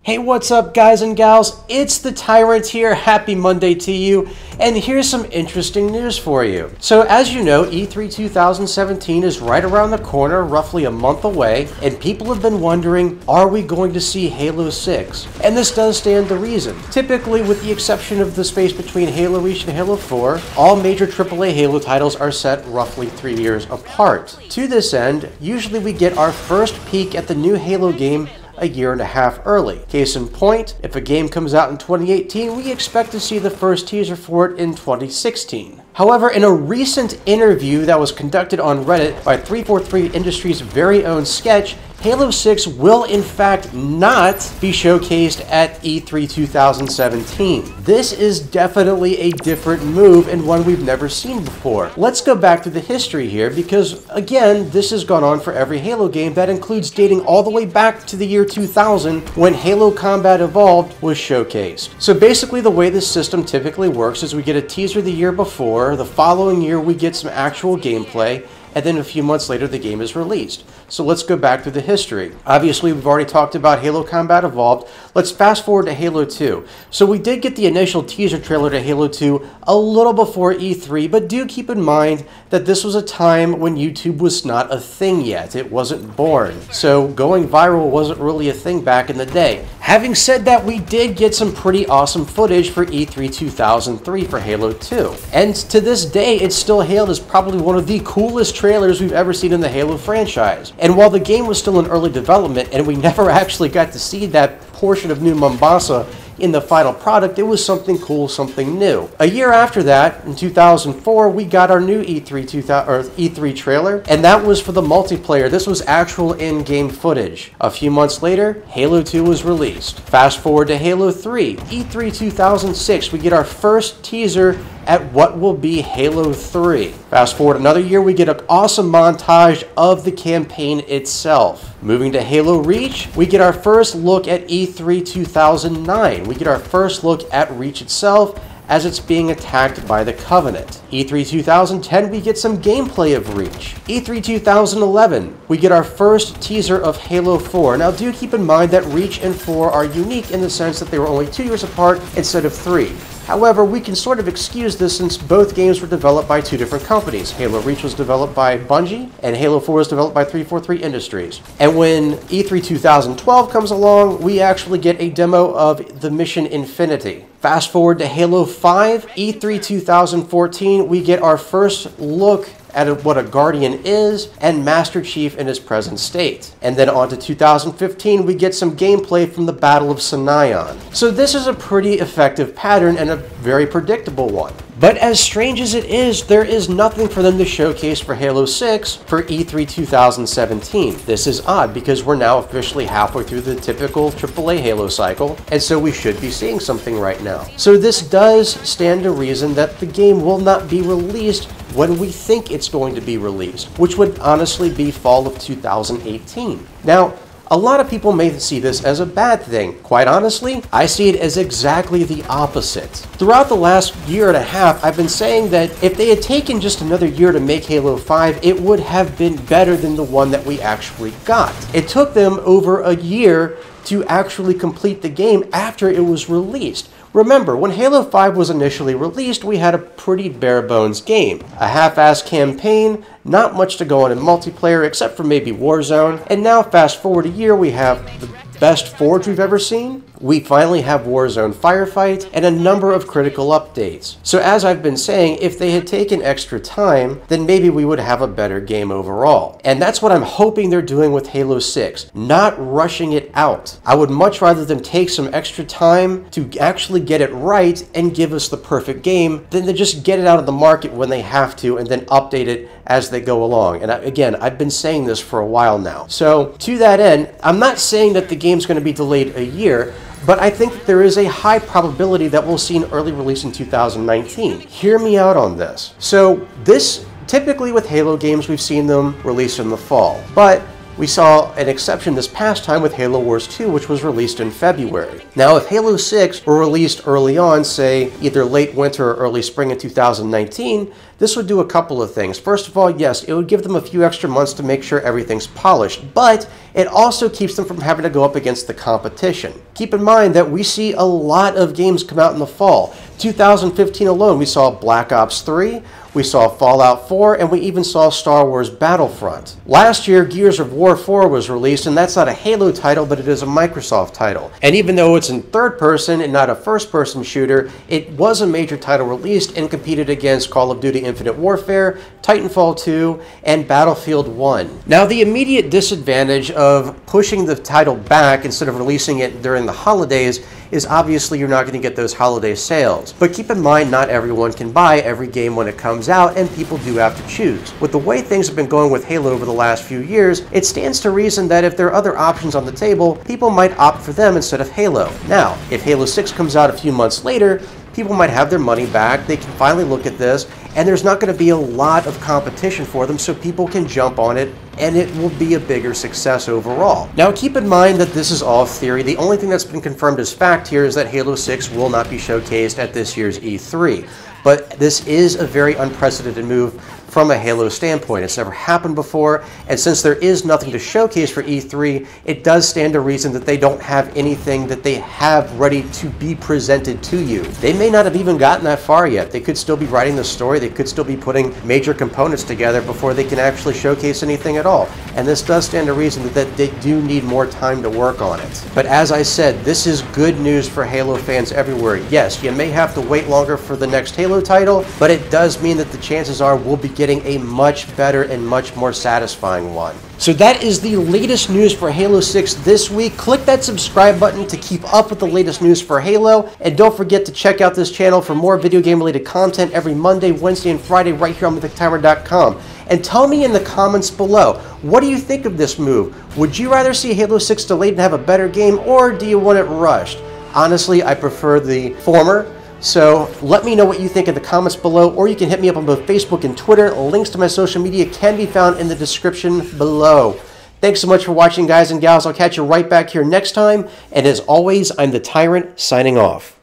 Hey, what's up guys and gals? It's the Tyrant here. Happy Monday to you. And here's some interesting news for you. So as you know, E3 2017 is right around the corner, roughly a month away, and people have been wondering, are we going to see Halo 6? And this does stand to reason. Typically, with the exception of the space between Halo Reach and Halo 4, all major AAA Halo titles are set roughly 3 years apart. To this end, usually we get our first peek at the new Halo game a year and a half early. Case in point, if a game comes out in 2018, we expect to see the first teaser for it in 2016. However, in a recent interview that was conducted on Reddit by 343 Industries' very own Sketch, Halo 6 will in fact not be showcased at E3 2017. This is definitely a different move and one we've never seen before. Let's go back to the history here because, again, this has gone on for every Halo game. That includes dating all the way back to the year 2000 when Halo Combat Evolved was showcased. So basically the way this system typically works is we get a teaser the year before, the following year we get some actual gameplay, and then a few months later the game is released. So let's go back to the history. Obviously, we've already talked about Halo Combat Evolved. Let's fast forward to Halo 2. So we did get the initial teaser trailer to Halo 2 a little before E3, but do keep in mind that this was a time when YouTube was not a thing yet. It wasn't born. So going viral wasn't really a thing back in the day. Having said that, we did get some pretty awesome footage for E3 2003 for Halo 2. And to this day, it's still hailed as probably one of the coolest trailers we've ever seen in the Halo franchise. And while the game was still in early development and we never actually got to see that portion of New Mombasa in the final product, it was something cool, something new. A year after that, in 2004, we got our new E3 trailer, and that was for the multiplayer. This was actual in-game footage. A few months later, Halo 2 was released. Fast forward to Halo 3, E3 2006, we get our first teaser at what will be Halo 3. Fast forward another year, we get an awesome montage of the campaign itself. Moving to Halo Reach, we get our first look at E3 2009. We get our first look at Reach itself as it's being attacked by the Covenant. E3 2010, we get some gameplay of Reach. E3 2011, we get our first teaser of Halo 4. Now do keep in mind that Reach and 4 are unique in the sense that they were only 2 years apart instead of 3. However, we can sort of excuse this since both games were developed by two different companies. Halo Reach was developed by Bungie, and Halo 4 was developed by 343 Industries. And when E3 2012 comes along, we actually get a demo of the mission Infinity. Fast forward to Halo 5, E3 2014, we get our first look at what a Guardian is, and Master Chief in his present state. And then on to 2015, we get some gameplay from the Battle of Sinayan. So this is a pretty effective pattern and a very predictable one. But as strange as it is, there is nothing for them to showcase for Halo 6 for E3 2017. This is odd because we're now officially halfway through the typical AAA Halo cycle, and so we should be seeing something right now. So this does stand to reason that the game will not be released when we think it's going to be released, which would honestly be fall of 2018. Now, a lot of people may see this as a bad thing. Quite honestly, I see it as exactly the opposite. Throughout the last year and a half, I've been saying that if they had taken just another year to make Halo 5, it would have been better than the one that we actually got. It took them over a year to actually complete the game after it was released. Remember, when Halo 5 was initially released, we had a pretty bare-bones game. A half-assed campaign, not much to go on in multiplayer except for maybe Warzone, and now fast forward a year, we have the best Forge we've ever seen. We finally have Warzone Firefight and a number of critical updates. So as I've been saying, if they had taken extra time, then maybe we would have a better game overall. And that's what I'm hoping they're doing with Halo 6, not rushing it out. I would much rather them take some extra time to actually get it right and give us the perfect game than to just get it out of the market when they have to and then update it as they go along. And again, I've been saying this for a while now. So to that end, I'm not saying that the game's going to be delayed a year, but I think that there is a high probability that we'll see an early release in 2019. Hear me out on this. So this, typically with Halo games, we've seen them released in the fall. But We saw an exception this past time with Halo Wars 2, which was released in February. Now, if Halo 6 were released early on, say either late winter or early spring in 2019, this would do a couple of things. First of all, yes, it would give them a few extra months to make sure everything's polished, but it also keeps them from having to go up against the competition. Keep in mind that we see a lot of games come out in the fall. 2015 alone, we saw Black Ops 3, we saw Fallout 4, and we even saw Star Wars Battlefront. Last year, Gears of War 4 was released, and that's not a Halo title, but it is a Microsoft title. And even though it's in third person and not a first person shooter, it was a major title released and competed against Call of Duty Infinite Warfare, Titanfall 2, and Battlefield 1. Now, the immediate disadvantage of pushing the title back instead of releasing it during the holidays is obviously you're not going to get those holiday sales. But keep in mind, not everyone can buy every game when it comes out, and people do have to choose. With the way things have been going with Halo over the last few years, it stands to reason that if there are other options on the table, people might opt for them instead of Halo. Now, if Halo 6 comes out a few months later, people might have their money back, they can finally look at this, and there's not going to be a lot of competition for them, so people can jump on it, and it will be a bigger success overall. Now, keep in mind that this is all theory. The only thing that's been confirmed as fact here is that Halo 6 will not be showcased at this year's E3. But this is a very unprecedented move from a Halo standpoint. It's never happened before, and since there is nothing to showcase for E3, it does stand to reason that they don't have anything that they have ready to be presented to you. They may not have even gotten that far yet. They could still be writing the story, they could still be putting major components together before they can actually showcase anything at all. And this does stand to reason that they do need more time to work on it. But as I said, this is good news for Halo fans everywhere. Yes, you may have to wait longer for the next Halo title, but it does mean that the chances are we'll be getting a much better and much more satisfying one. So that is the latest news for Halo 6 this week. Click that subscribe button to keep up with the latest news for Halo, and don't forget to check out this channel for more video game related content every Monday, Wednesday, and Friday right here on MythicTyrant.com. And tell me in the comments below, what do you think of this move? Would you rather see Halo 6 delayed and have a better game, or do you want it rushed? Honestly, I prefer the former. So let me know what you think in the comments below, or you can hit me up on both Facebook and Twitter. Links to my social media can be found in the description below. Thanks so much for watching, guys and gals. I'll catch you right back here next time. And as always, I'm the Tyrant, signing off.